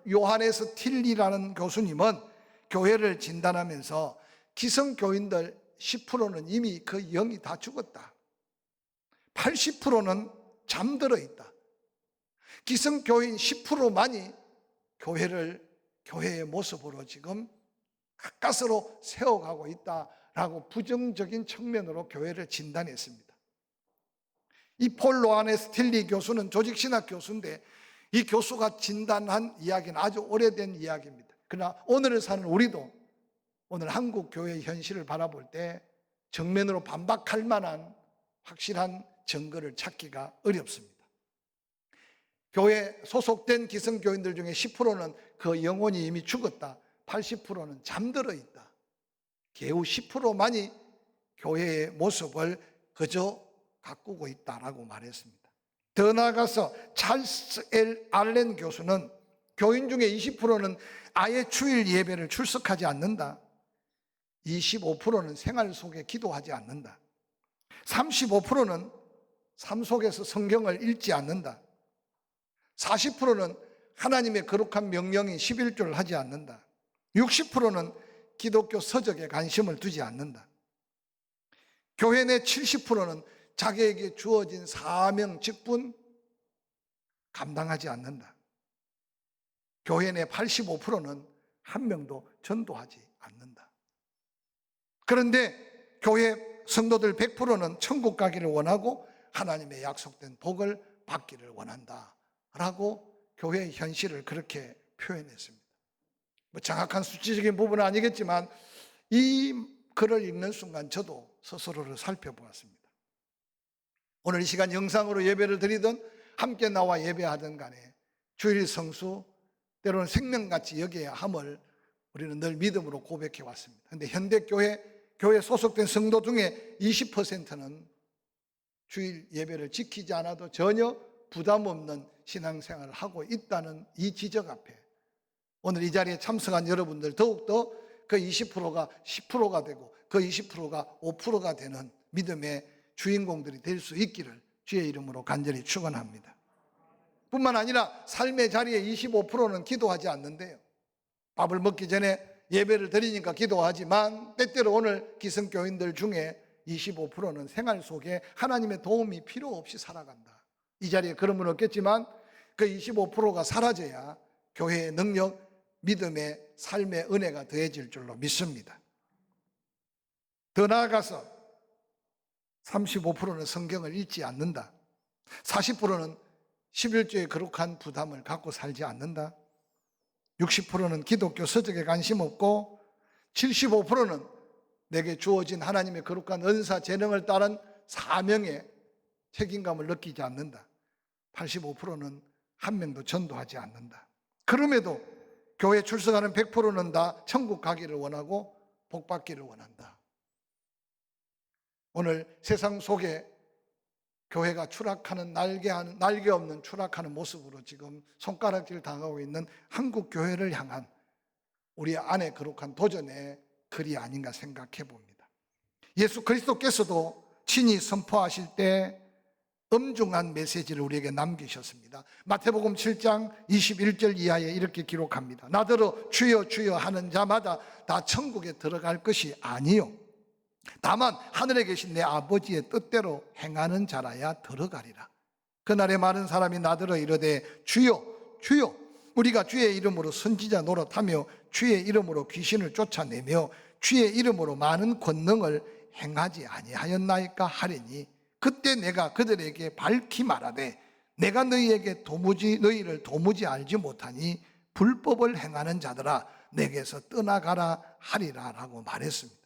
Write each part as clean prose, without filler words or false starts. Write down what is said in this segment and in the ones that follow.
요하네스 틸리라는 교수님은 교회를 진단하면서 기성교인들 10%는 이미 그 영이 다 죽었다. 80%는 잠들어 있다. 기성교인 10%만이 교회의 모습으로 지금 가까스로 세워가고 있다라고 부정적인 측면으로 교회를 진단했습니다. 이 폴 요하네스 틸리 교수는 조직신학 교수인데 이 교수가 진단한 이야기는 아주 오래된 이야기입니다. 그러나 오늘을 사는 우리도 오늘 한국 교회의 현실을 바라볼 때 정면으로 반박할 만한 확실한 증거를 찾기가 어렵습니다. 교회 소속된 기성교인들 중에 10%는 그 영혼이 이미 죽었다. 80%는 잠들어 있다. 겨우 10%만이 교회의 모습을 그저 가꾸고 있다라고 말했습니다. 더 나아가서 찰스 L. 알렌 교수는 교인 중에 20%는 아예 주일 예배를 출석하지 않는다. 25%는 생활 속에 기도하지 않는다. 35%는 삶 속에서 성경을 읽지 않는다. 40%는 하나님의 거룩한 명령인 11조를 하지 않는다. 60%는 기독교 서적에 관심을 두지 않는다. 교회 내 70%는 자기에게 주어진 사명, 직분 감당하지 않는다. 교회 내 85%는 한 명도 전도하지 않는다. 그런데 교회 성도들 100%는 천국 가기를 원하고 하나님의 약속된 복을 받기를 원한다 라고 교회의 현실을 그렇게 표현했습니다. 정확한 수치적인 부분은 아니겠지만 이 글을 읽는 순간 저도 스스로를 살펴보았습니다. 오늘 이 시간 영상으로 예배를 드리든 함께 나와 예배하든 간에 주일 성수 때로는 생명같이 여겨야 함을 우리는 늘 믿음으로 고백해 왔습니다. 그런데 현대교회 소속된 성도 중에 20%는 주일 예배를 지키지 않아도 전혀 부담 없는 신앙생활을 하고 있다는 이 지적 앞에 오늘 이 자리에 참석한 여러분들 더욱더 그 20%가 10%가 되고 그 20%가 5%가 되는 믿음의 주인공들이 될 수 있기를 주의 이름으로 간절히 축원합니다. 뿐만 아니라 삶의 자리에 25%는 기도하지 않는데요. 밥을 먹기 전에 예배를 드리니까 기도하지만 때때로 오늘 기성교인들 중에 25%는 생활 속에 하나님의 도움이 필요 없이 살아간다. 이 자리에 그런 분 없겠지만 그 25%가 사라져야 교회의 능력, 믿음의 삶의 은혜가 더해질 줄로 믿습니다. 더 나아가서 35%는 성경을 읽지 않는다. 40%는 11조의 거룩한 부담을 갖고 살지 않는다. 60%는 기독교 서적에 관심 없고 75%는 내게 주어진 하나님의 거룩한 은사, 재능을 따른 사명의 책임감을 느끼지 않는다. 85%는 한 명도 전도하지 않는다. 그럼에도 교회 출석하는 100%는 다 천국 가기를 원하고 복 받기를 원한다. 오늘 세상 속에 교회가 추락하는 날개 없는 추락하는 모습으로 지금 손가락질 당하고 있는 한국 교회를 향한 우리 안에 거룩한 도전의 글이 아닌가 생각해 봅니다. 예수 그리스도께서도 친히 선포하실 때 엄중한 메시지를 우리에게 남기셨습니다. 마태복음 7장 21절 이하에 이렇게 기록합니다. 나더러 주여 주여 하는 자마다 다 천국에 들어갈 것이 아니요 다만 하늘에 계신 내 아버지의 뜻대로 행하는 자라야 들어가리라. 그날에 많은 사람이 나더러 이르되 주여 주여 우리가 주의 이름으로 선지자 노릇하며 주의 이름으로 귀신을 쫓아내며 주의 이름으로 많은 권능을 행하지 아니하였나이까 하리니 그때 내가 그들에게 밝히 말하되 내가 너희를 도무지 알지 못하니 불법을 행하는 자들아 내게서 떠나가라 하리라 라고 말했습니다.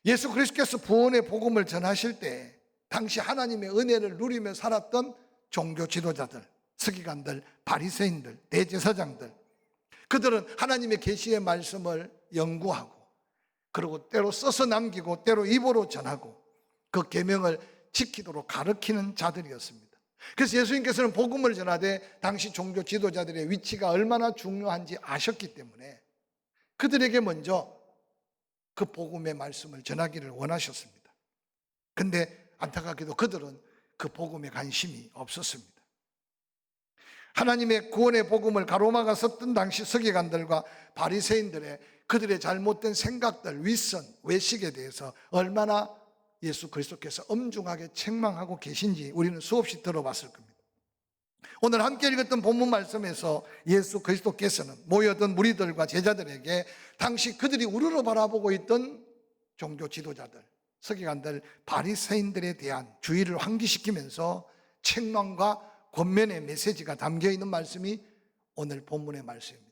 예수 그리스도께서 구원의 복음을 전하실 때 당시 하나님의 은혜를 누리며 살았던 종교 지도자들, 서기관들, 바리새인들, 대제사장들 그들은 하나님의 계시의 말씀을 연구하고 그리고 때로 써서 남기고 때로 입으로 전하고 그 계명을 지키도록 가르치는 자들이었습니다. 그래서 예수님께서는 복음을 전하되 당시 종교 지도자들의 위치가 얼마나 중요한지 아셨기 때문에 그들에게 먼저 그 복음의 말씀을 전하기를 원하셨습니다. 근데 안타깝게도 그들은 그 복음에 관심이 없었습니다. 하나님의 구원의 복음을 가로막아 섰던 당시 서기관들과 바리새인들의 그들의 잘못된 생각들, 윗선, 외식에 대해서 얼마나 예수 그리스도께서 엄중하게 책망하고 계신지 우리는 수없이 들어봤을 겁니다. 오늘 함께 읽었던 본문 말씀에서 예수 그리스도께서는 모여든 무리들과 제자들에게 당시 그들이 우러러 바라보고 있던 종교 지도자들, 서기관들, 바리새인들에 대한 주의를 환기시키면서 책망과 권면의 메시지가 담겨있는 말씀이 오늘 본문의 말씀입니다.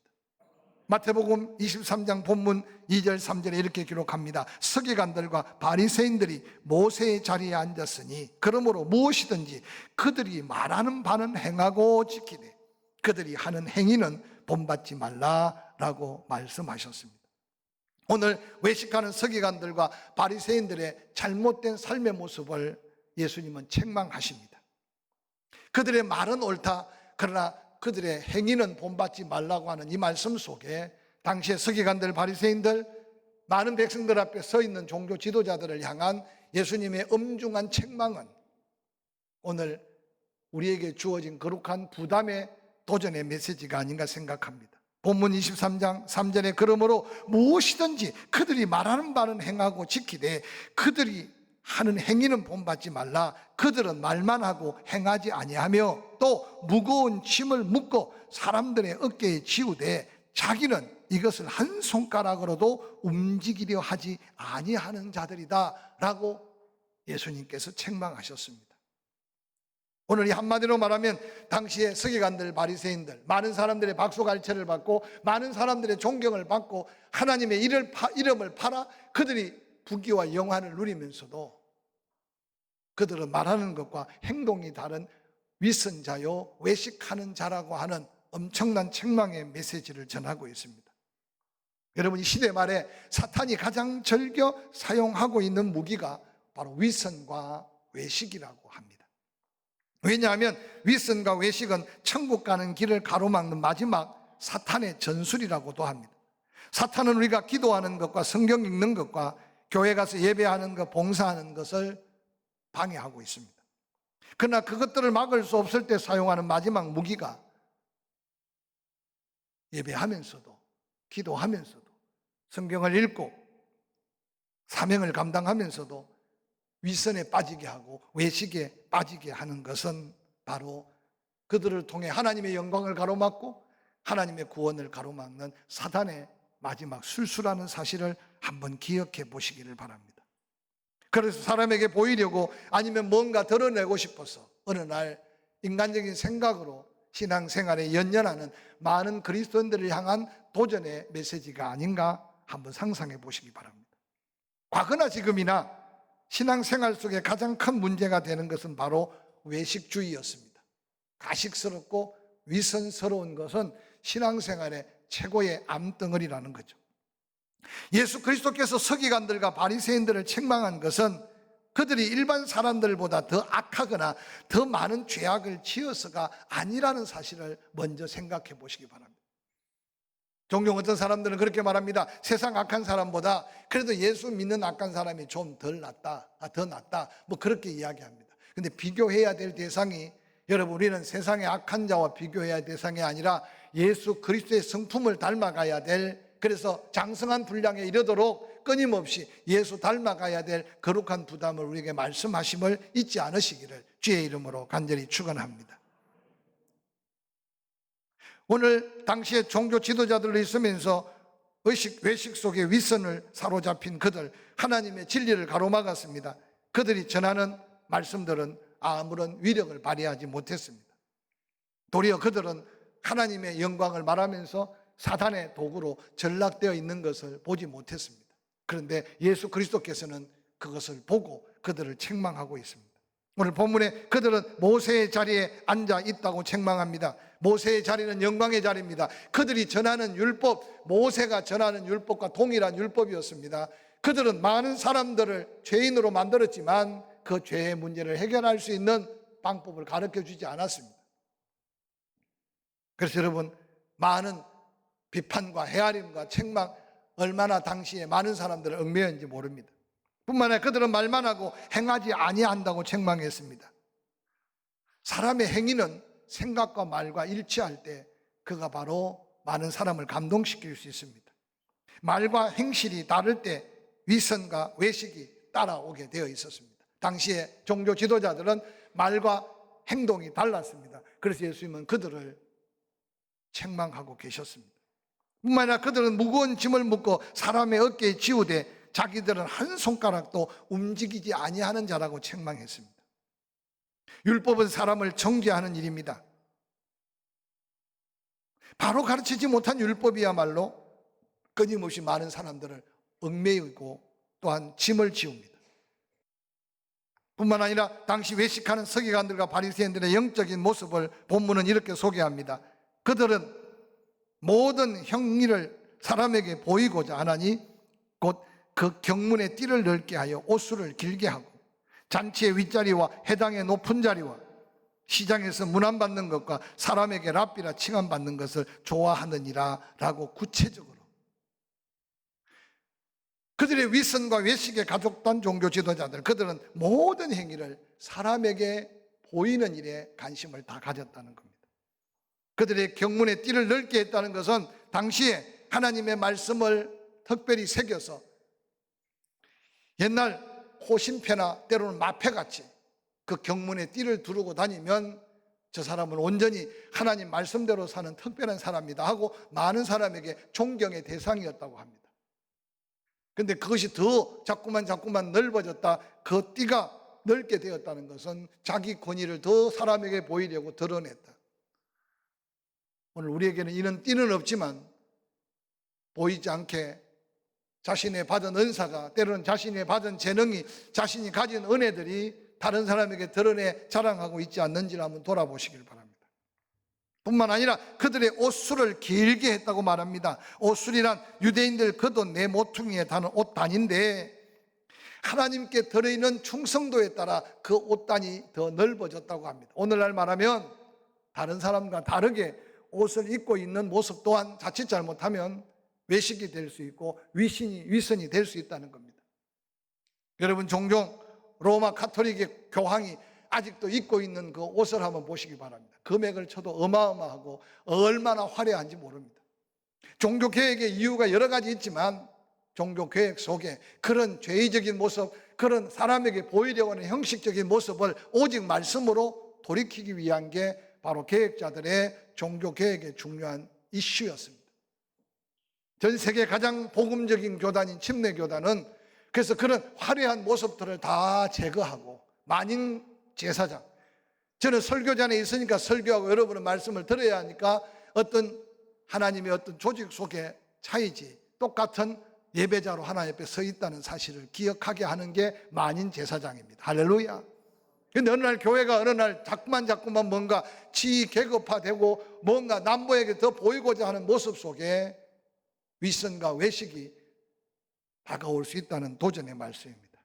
마태복음 23장 본문 2절 3절에 이렇게 기록합니다. 서기관들과 바리새인들이 모세의 자리에 앉았으니 그러므로 무엇이든지 그들이 말하는 바는 행하고 지키되 그들이 하는 행위는 본받지 말라라고 말씀하셨습니다. 오늘 외식하는 서기관들과 바리새인들의 잘못된 삶의 모습을 예수님은 책망하십니다. 그들의 말은 옳다, 그러나 그들의 행위는 본받지 말라고 하는 이 말씀 속에 당시의 서기관들, 바리새인들, 많은 백성들 앞에 서 있는 종교 지도자들을 향한 예수님의 엄중한 책망은 오늘 우리에게 주어진 거룩한 부담의 도전의 메시지가 아닌가 생각합니다. 본문 23장 3절에 그러므로 무엇이든지 그들이 말하는 바는 행하고 지키되 그들이 하는 행위는 본받지 말라. 그들은 말만 하고 행하지 아니하며 또 무거운 짐을 묶고 사람들의 어깨에 지우되 자기는 이것을 한 손가락으로도 움직이려 하지 아니하는 자들이다 라고 예수님께서 책망하셨습니다. 오늘 이 한마디로 말하면 당시의 서기관들, 바리새인들, 많은 사람들의 박수갈채를 받고 많은 사람들의 존경을 받고 하나님의 이름을 팔아 그들이 부귀와 영화를 누리면서도 그들은 말하는 것과 행동이 다른 위선자요 외식하는 자라고 하는 엄청난 책망의 메시지를 전하고 있습니다. 여러분, 이 시대 말에 사탄이 가장 즐겨 사용하고 있는 무기가 바로 위선과 외식이라고 합니다. 왜냐하면 위선과 외식은 천국 가는 길을 가로막는 마지막 사탄의 전술이라고도 합니다. 사탄은 우리가 기도하는 것과 성경 읽는 것과 교회 가서 예배하는 것, 봉사하는 것을 방해하고 있습니다. 그러나 그것들을 막을 수 없을 때 사용하는 마지막 무기가 예배하면서도 기도하면서도 성경을 읽고 사명을 감당하면서도 위선에 빠지게 하고 외식에 빠지게 하는 것은 바로 그들을 통해 하나님의 영광을 가로막고 하나님의 구원을 가로막는 사단의 마지막 술수라는 사실을 한번 기억해 보시기를 바랍니다. 그래서 사람에게 보이려고 아니면 뭔가 드러내고 싶어서 어느 날 인간적인 생각으로 신앙생활에 연연하는 많은 그리스도인들을 향한 도전의 메시지가 아닌가 한번 상상해 보시기 바랍니다. 과거나 지금이나 신앙생활 속에 가장 큰 문제가 되는 것은 바로 외식주의였습니다. 가식스럽고 위선스러운 것은 신앙생활의 최고의 암덩어리라는 거죠. 예수 그리스도께서 서기관들과 바리새인들을 책망한 것은 그들이 일반 사람들보다 더 악하거나 더 많은 죄악을 지어서가 아니라는 사실을 먼저 생각해 보시기 바랍니다. 종종 어떤 사람들은 그렇게 말합니다. 세상 악한 사람보다 그래도 예수 믿는 악한 사람이 좀 덜 낫다, 더 낫다, 뭐 그렇게 이야기합니다. 근데 비교해야 될 대상이, 여러분, 우리는 세상의 악한 자와 비교해야 할 대상이 아니라 예수 그리스도의 성품을 닮아가야 될, 그래서 장성한 분량에 이르도록 끊임없이 예수 닮아가야 될 거룩한 부담을 우리에게 말씀하심을 잊지 않으시기를 주의 이름으로 간절히 축원합니다. 오늘 당시에 종교 지도자들로 있으면서 외식 속에 위선을 사로잡힌 그들, 하나님의 진리를 가로막았습니다. 그들이 전하는 말씀들은 아무런 위력을 발휘하지 못했습니다. 도리어 그들은 하나님의 영광을 말하면서 사단의 도구로 전락되어 있는 것을 보지 못했습니다. 그런데 예수 그리스도께서는 그것을 보고 그들을 책망하고 있습니다. 오늘 본문에 그들은 모세의 자리에 앉아 있다고 책망합니다. 모세의 자리는 영광의 자리입니다. 그들이 전하는 율법, 모세가 전하는 율법과 동일한 율법이었습니다. 그들은 많은 사람들을 죄인으로 만들었지만 그 죄의 문제를 해결할 수 있는 방법을 가르쳐 주지 않았습니다. 그래서 여러분, 많은 비판과 헤아림과 책망, 얼마나 당시에 많은 사람들을 얽매였는지 모릅니다. 뿐만 아니라 그들은 말만 하고 행하지 아니한다고 책망했습니다. 사람의 행위는 생각과 말과 일치할 때 그가 바로 많은 사람을 감동시킬 수 있습니다. 말과 행실이 다를 때 위선과 외식이 따라오게 되어 있었습니다. 당시에 종교 지도자들은 말과 행동이 달랐습니다. 그래서 예수님은 그들을 책망하고 계셨습니다. 뿐만 아니라 그들은 무거운 짐을 묶고 사람의 어깨에 지우되 자기들은 한 손가락도 움직이지 아니하는 자라고 책망했습니다. 율법은 사람을 정죄하는 일입니다. 바로 가르치지 못한 율법이야말로 끊임없이 많은 사람들을 얽매이고 또한 짐을 지웁니다. 뿐만 아니라 당시 외식하는 서기관들과 바리새인들의 영적인 모습을 본문은 이렇게 소개합니다. 그들은 모든 행위를 사람에게 보이고자 하나니 곧 그 경문의 띠를 넓게 하여 옷수를 길게 하고 잔치의 윗자리와 해당의 높은 자리와 시장에서 문안받는 것과 사람에게 랍비라 칭함받는 것을 좋아하느니라 라고 구체적으로 그들의 위선과 외식에 가족단 종교 지도자들, 그들은 모든 행위를 사람에게 보이는 일에 관심을 다 가졌다는 겁니다. 그들의 경문의 띠를 넓게 했다는 것은 당시에 하나님의 말씀을 특별히 새겨서 옛날 호심패나 때로는 마패같이 그 경문의 띠를 두르고 다니면 저 사람은 온전히 하나님 말씀대로 사는 특별한 사람이다 하고 많은 사람에게 존경의 대상이었다고 합니다. 근데 그것이 더 자꾸만 넓어졌다. 그 띠가 넓게 되었다는 것은 자기 권위를 더 사람에게 보이려고 드러냈다. 오늘 우리에게는 이런 띠는 없지만 보이지 않게 자신의 받은 은사가, 때로는 자신의 받은 재능이, 자신이 가진 은혜들이 다른 사람에게 드러내 자랑하고 있지 않는지를 한번 돌아보시길 바랍니다. 뿐만 아니라 그들의 옷술을 길게 했다고 말합니다. 옷술이란 유대인들 겉옷 네 모퉁이에 다는 옷단인데 하나님께 들어있는 충성도에 따라 그 옷단이 더 넓어졌다고 합니다. 오늘날 말하면 다른 사람과 다르게 옷을 입고 있는 모습 또한 자칫 잘못하면 외식이 될 수 있고 위선이 될 수 있다는 겁니다. 여러분, 종종 로마 가톨릭의 교황이 아직도 입고 있는 그 옷을 한번 보시기 바랍니다. 금액을 쳐도 어마어마하고 얼마나 화려한지 모릅니다. 종교개혁의 이유가 여러 가지 있지만 종교개혁 속에 그런 죄의적인 모습, 그런 사람에게 보이려고 하는 형식적인 모습을 오직 말씀으로 돌이키기 위한 게 바로 개혁자들의 종교개혁의 중요한 이슈였습니다. 전 세계 가장 복음적인 교단인 침례교단은 그래서 그런 화려한 모습들을 다 제거하고 만인 제사장, 저는 설교자에 있으니까 설교하고 여러분의 말씀을 들어야 하니까 어떤 하나님의 어떤 조직 속의 차이지 똑같은 예배자로 하나님 앞에 서 있다는 사실을 기억하게 하는 게 만인 제사장입니다. 할렐루야. 근데 어느 날 교회가 어느 날 자꾸만 뭔가 지계급화되고 뭔가 남보에게 더 보이고자 하는 모습 속에 위선과 외식이 다가올 수 있다는 도전의 말씀입니다.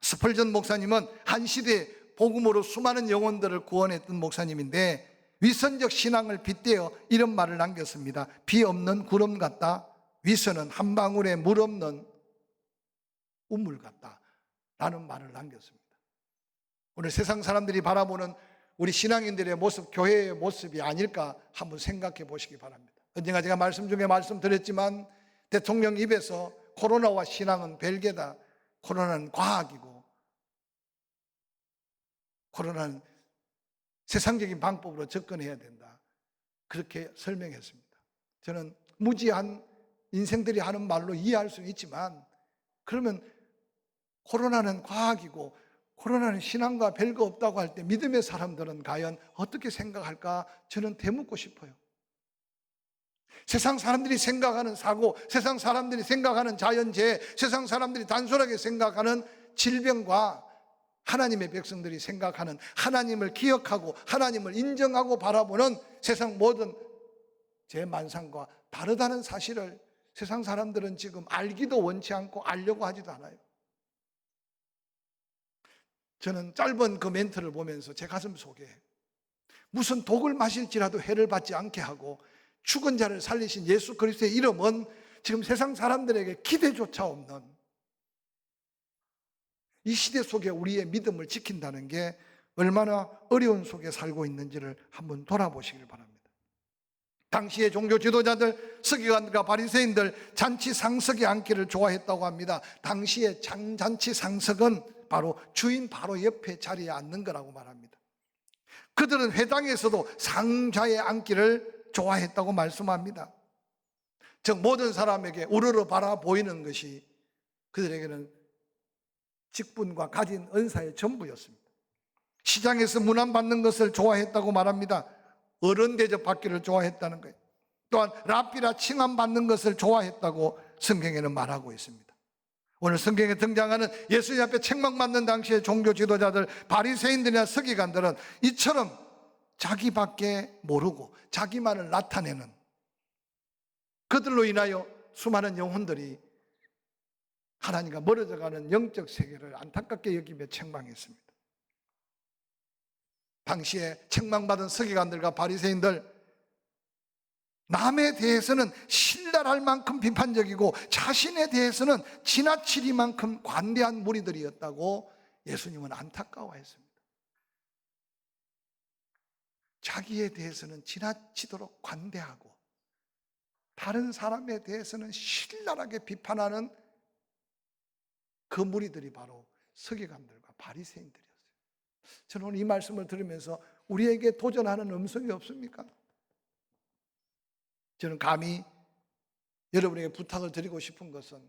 스펄전 목사님은 한 시대에 복음으로 수많은 영혼들을 구원했던 목사님인데 위선적 신앙을 빗대어 이런 말을 남겼습니다. 비 없는 구름 같다. 위선은 한 방울의 물 없는 우물 같다. 라는 말을 남겼습니다. 오늘 세상 사람들이 바라보는 우리 신앙인들의 모습, 교회의 모습이 아닐까 한번 생각해 보시기 바랍니다. 언젠가 제가 말씀 중에 말씀드렸지만 대통령 입에서 코로나와 신앙은 별개다. 코로나는 과학이고 코로나는 세상적인 방법으로 접근해야 된다. 그렇게 설명했습니다. 저는 무지한 인생들이 하는 말로 이해할 수 있지만 그러면 코로나는 과학이고 코로나는 신앙과 별거 없다고 할 때 믿음의 사람들은 과연 어떻게 생각할까 저는 되묻고 싶어요. 세상 사람들이 생각하는 사고, 세상 사람들이 생각하는 자연재해, 세상 사람들이 단순하게 생각하는 질병과 하나님의 백성들이 생각하는 하나님을 기억하고 하나님을 인정하고 바라보는 세상 모든 재만상과 다르다는 사실을 세상 사람들은 지금 알기도 원치 않고 알려고 하지도 않아요. 저는 짧은 그 멘트를 보면서 제 가슴 속에 무슨 독을 마실지라도 해를 받지 않게 하고 죽은 자를 살리신 예수 그리스도의 이름은 지금 세상 사람들에게 기대조차 없는 이 시대 속에 우리의 믿음을 지킨다는 게 얼마나 어려운 속에 살고 있는지를 한번 돌아보시길 바랍니다. 당시의 종교 지도자들, 서기관들과 바리새인들 잔치 상석에 앉기를 좋아했다고 합니다. 당시의 잔치 상석은 바로 주인 바로 옆에 자리에 앉는 거라고 말합니다. 그들은 회당에서도 상좌에 앉기를 좋아했다고 말씀합니다. 즉 모든 사람에게 우러러 바라 보이는 것이 그들에게는 직분과 가진 은사의 전부였습니다. 시장에서 문안받는 것을 좋아했다고 말합니다. 어른 대접 받기를 좋아했다는 거예요. 또한 랍비라 칭함 받는 것을 좋아했다고 성경에는 말하고 있습니다. 오늘 성경에 등장하는 예수님 앞에 책망받는 당시의 종교 지도자들, 바리새인들이나 서기관들은 이처럼 자기밖에 모르고 자기만을 나타내는, 그들로 인하여 수많은 영혼들이 하나님과 멀어져가는 영적 세계를 안타깝게 여기며 책망했습니다. 당시에 책망받은 서기관들과 바리새인들, 남에 대해서는 신랄할 만큼 비판적이고 자신에 대해서는 지나치리만큼 관대한 무리들이었다고 예수님은 안타까워했습니다. 자기에 대해서는 지나치도록 관대하고 다른 사람에 대해서는 신랄하게 비판하는 그 무리들이 바로 서기관들과 바리새인들이었어요. 저는 오늘 이 말씀을 들으면서 우리에게 도전하는 음성이 없습니까? 저는 감히 여러분에게 부탁을 드리고 싶은 것은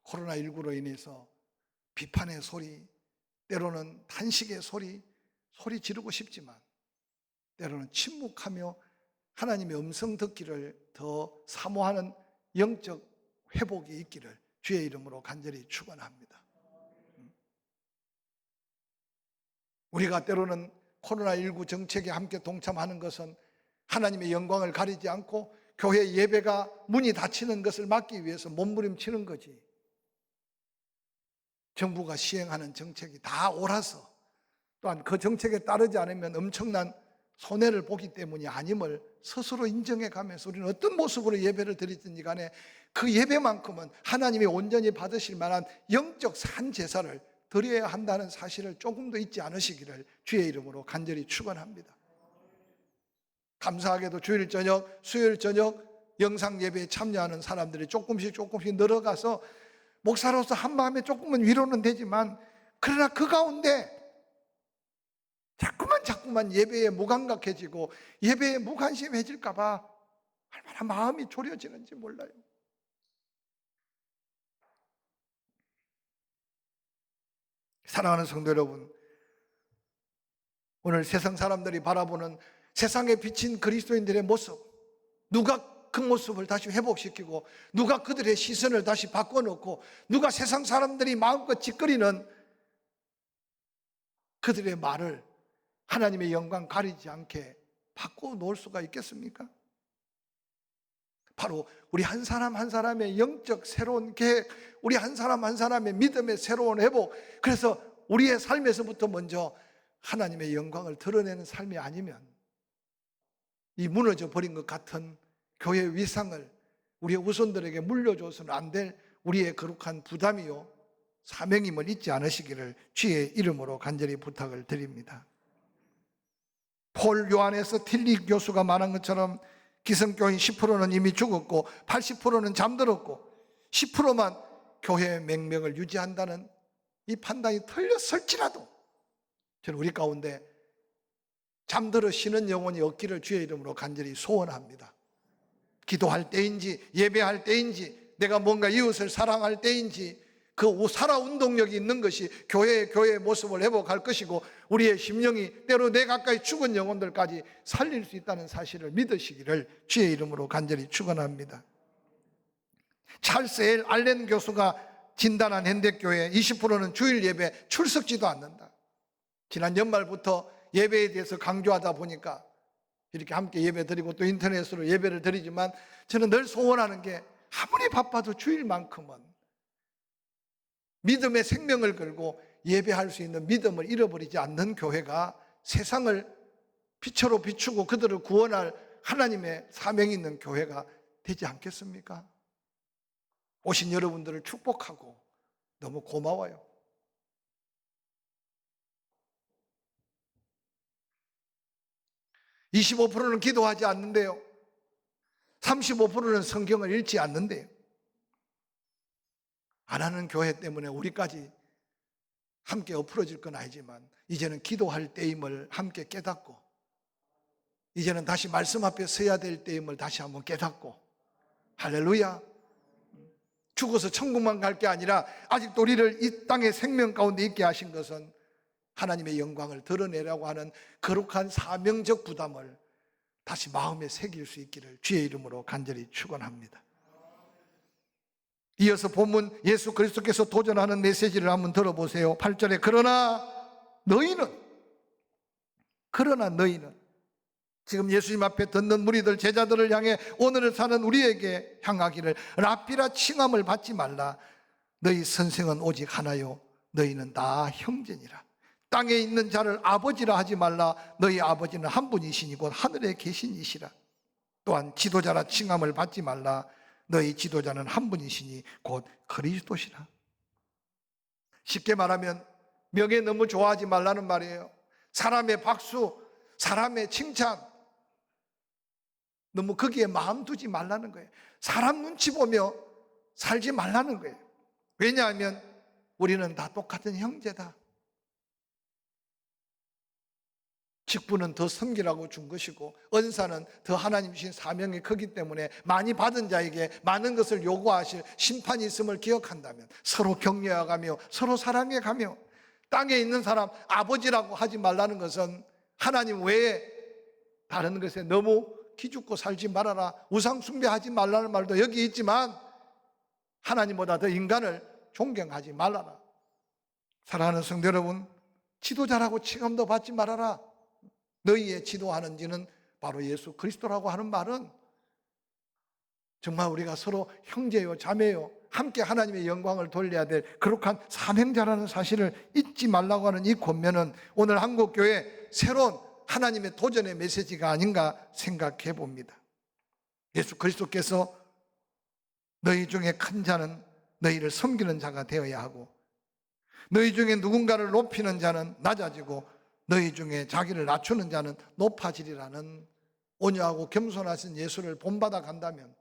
코로나19로 인해서 비판의 소리, 때로는 탄식의 소리 지르고 싶지만 때로는 침묵하며 하나님의 음성 듣기를 더 사모하는 영적 회복이 있기를 주의 이름으로 간절히 축원합니다. 우리가 때로는 코로나19 정책에 함께 동참하는 것은 하나님의 영광을 가리지 않고 교회 예배가 문이 닫히는 것을 막기 위해서 몸부림치는 거지. 정부가 시행하는 정책이 다 옳아서 또한 그 정책에 따르지 않으면 엄청난 손해를 보기 때문이 아님을 스스로 인정해 가면서 우리는 어떤 모습으로 예배를 드리든지 간에 그 예배만큼은 하나님이 온전히 받으실 만한 영적 산 제사를 드려야 한다는 사실을 조금도 잊지 않으시기를 주의 이름으로 간절히 축원합니다. 감사하게도 주일 저녁, 수요일 저녁 영상 예배에 참여하는 사람들이 조금씩 늘어가서 목사로서 한마음에 조금은 위로는 되지만 그러나 그 가운데 자꾸만 예배에 무감각해지고 예배에 무관심해질까 봐 얼마나 마음이 졸여지는지 몰라요. 사랑하는 성도 여러분, 오늘 세상 사람들이 바라보는 세상에 비친 그리스도인들의 모습, 누가 그 모습을 다시 회복시키고 누가 그들의 시선을 다시 바꿔놓고 누가 세상 사람들이 마음껏 짓거리는 그들의 말을 하나님의 영광 가리지 않게 바꿔놓을 수가 있겠습니까? 바로 우리 한 사람 한 사람의 영적 새로운 계획, 우리 한 사람 한 사람의 믿음의 새로운 회복, 그래서 우리의 삶에서부터 먼저 하나님의 영광을 드러내는 삶이 아니면 이 무너져 버린 것 같은 교회 위상을 우리의 후손들에게 물려줘서는 안 될 우리의 거룩한 부담이요 사명임을 잊지 않으시기를 주의 이름으로 간절히 부탁을 드립니다. 폴 요한에서 틸리 교수가 말한 것처럼 기성교인 10%는 이미 죽었고 80%는 잠들었고 10%만 교회의 맹명을 유지한다는 이 판단이 틀렸을지라도 저는 우리 가운데 잠들어 쉬는 영혼이 없기를 주의 이름으로 간절히 소원합니다. 기도할 때인지 예배할 때인지 내가 뭔가 이웃을 사랑할 때인지 그 살아 운동력이 있는 것이 교회의 모습을 회복할 것이고 우리의 심령이 때로 내 가까이 죽은 영혼들까지 살릴 수 있다는 사실을 믿으시기를 주의 이름으로 간절히 축원합니다. 찰스 L. 알렌 교수가 진단한 현대교회 20%는 주일 예배 출석지도 않는다. 지난 연말부터 예배에 대해서 강조하다 보니까 이렇게 함께 예배 드리고 또 인터넷으로 예배를 드리지만 저는 늘 소원하는 게 아무리 바빠도 주일만큼은 믿음의 생명을 걸고 예배할 수 있는 믿음을 잃어버리지 않는 교회가 세상을 빛으로 비추고 그들을 구원할 하나님의 사명이 있는 교회가 되지 않겠습니까? 오신 여러분들을 축복하고 너무 고마워요. 25%는 기도하지 않는데요. 35%는 성경을 읽지 않는데요. 안 하는 교회 때문에 우리까지 함께 엎어질 건 아니지만 이제는 기도할 때임을 함께 깨닫고, 이제는 다시 말씀 앞에 서야 될 때임을 다시 한번 깨닫고, 할렐루야. 죽어서 천국만 갈 게 아니라 아직도 우리를 이 땅의 생명 가운데 있게 하신 것은 하나님의 영광을 드러내라고 하는 거룩한 사명적 부담을 다시 마음에 새길 수 있기를 주의 이름으로 간절히 축원합니다. 이어서 본문 예수 그리스도께서 도전하는 메시지를 한번 들어보세요. 8절에 그러나 너희는 지금 예수님 앞에 듣는 무리들 제자들을 향해 오늘을 사는 우리에게 향하기를 랍비라 칭함을 받지 말라. 너희 선생은 오직 하나요 너희는 다 형제니라. 땅에 있는 자를 아버지라 하지 말라. 너희 아버지는 한 분이시니 곧 하늘에 계신 이시라. 또한 지도자라 칭함을 받지 말라. 너희 지도자는 한 분이시니 곧 그리스도시라. 쉽게 말하면 명예 너무 좋아하지 말라는 말이에요. 사람의 박수, 사람의 칭찬 너무 거기에 마음 두지 말라는 거예요. 사람 눈치 보며 살지 말라는 거예요. 왜냐하면 우리는 다 똑같은 형제다. 직분은 더 섬기라고 준 것이고 은사는 더 하나님 주신 사명이 크기 때문에 많이 받은 자에게 많은 것을 요구하실 심판이 있음을 기억한다면 서로 격려해가며 서로 사랑해가며, 땅에 있는 사람 아버지라고 하지 말라는 것은 하나님 외에 다른 것에 너무 기죽고 살지 말아라, 우상 숭배하지 말라는 말도 여기 있지만 하나님보다 더 인간을 존경하지 말아라. 사랑하는 성도 여러분, 지도자라고 칭함도 받지 말아라. 너희의 지도하는 지는 바로 예수 그리스도라고 하는 말은 정말 우리가 서로 형제요 자매요 함께 하나님의 영광을 돌려야 될 거룩한 사명자라는 사실을 잊지 말라고 하는 이 권면은 오늘 한국교회 새로운 하나님의 도전의 메시지가 아닌가 생각해 봅니다. 예수 그리스도께서 너희 중에 큰 자는 너희를 섬기는 자가 되어야 하고 너희 중에 누군가를 높이는 자는 낮아지고 너희 중에 자기를 낮추는 자는 높아지리라는 온유하고 겸손하신 예수를 본받아 간다면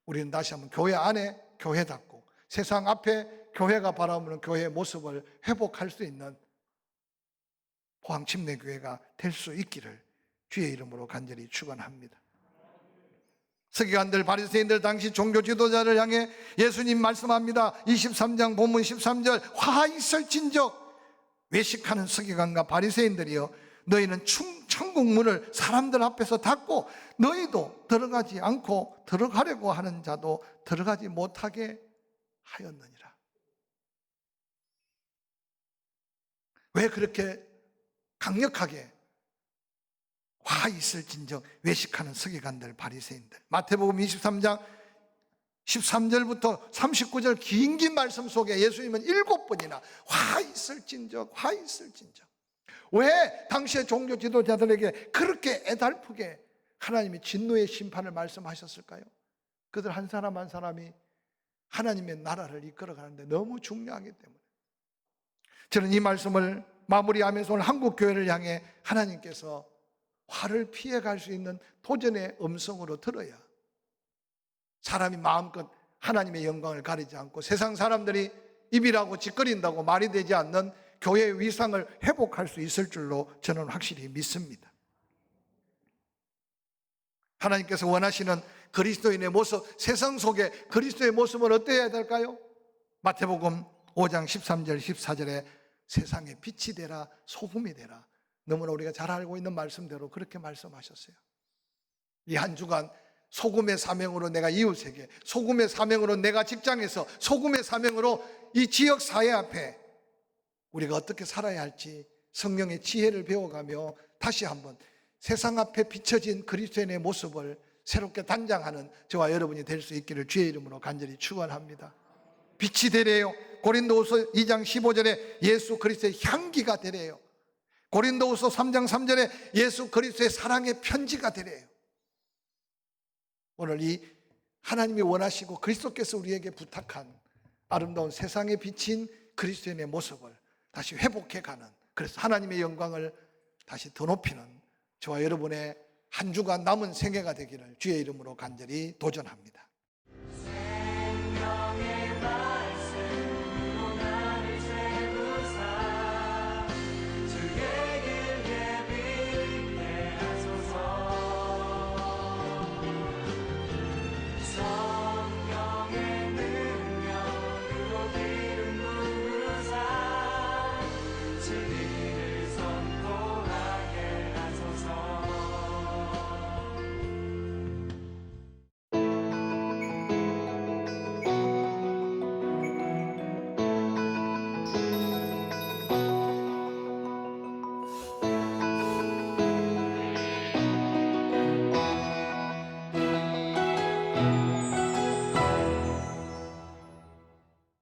우리는 다시 한번 교회 안에 교회답고 세상 앞에 교회가 바라보는 교회의 모습을 회복할 수 있는 포항침례교회가 될 수 있기를 주의 이름으로 간절히 축원합니다. 서기관들 바리새인들 당시 종교 지도자를 향해 예수님 말씀합니다. 23장 본문 13절 화 있을진적 외식하는 서기관과 바리새인들이여 너희는 천국 문을 사람들 앞에서 닫고 너희도 들어가지 않고 들어가려고 하는 자도 들어가지 못하게 하였느니라. 왜 그렇게 강력하게 화 있을진정 외식하는 서기관들 바리새인들? 마태복음 23장 13절부터 39절 긴 말씀 속에 예수님은 7번이나 화 있을진적 화 있을진적. 왜 당시의 종교 지도자들에게 그렇게 애달프게 하나님이 진노의 심판을 말씀하셨을까요? 그들 한 사람 한 사람이 하나님의 나라를 이끌어가는데 너무 중요하기 때문에. 저는 이 말씀을 마무리하면서 오늘 한국교회를 향해 하나님께서 화를 피해갈 수 있는 도전의 음성으로 들어야 사람이 마음껏 하나님의 영광을 가리지 않고 세상 사람들이 입이라고 짓거린다고 말이 되지 않는 교회의 위상을 회복할 수 있을 줄로 저는 확실히 믿습니다. 하나님께서 원하시는 그리스도인의 모습, 세상 속에 그리스도의 모습은 어때야 될까요? 마태복음 5장 13절 14절에 세상에 빛이 되라 소금이 되라. 너무나 우리가 잘 알고 있는 말씀대로 그렇게 말씀하셨어요. 이 한 주간 소금의 사명으로 내가 이웃에게, 소금의 사명으로 내가 직장에서, 소금의 사명으로 이 지역 사회 앞에 우리가 어떻게 살아야 할지 성령의 지혜를 배워가며 다시 한번 세상 앞에 비춰진 그리스도인의 모습을 새롭게 단장하는 저와 여러분이 될 수 있기를 주의 이름으로 간절히 축원합니다. 빛이 되래요. 고린도후서 2장 15절에 예수 그리스도의 향기가 되래요. 고린도후서 3장 3절에 예수 그리스도의 사랑의 편지가 되래요. 오늘 이 하나님이 원하시고 그리스도께서 우리에게 부탁한 아름다운 세상에 비친 그리스도인의 모습을 다시 회복해가는, 그래서 하나님의 영광을 다시 더 높이는 저와 여러분의 한 주간 남은 생애가 되기를 주의 이름으로 간절히 도전합니다.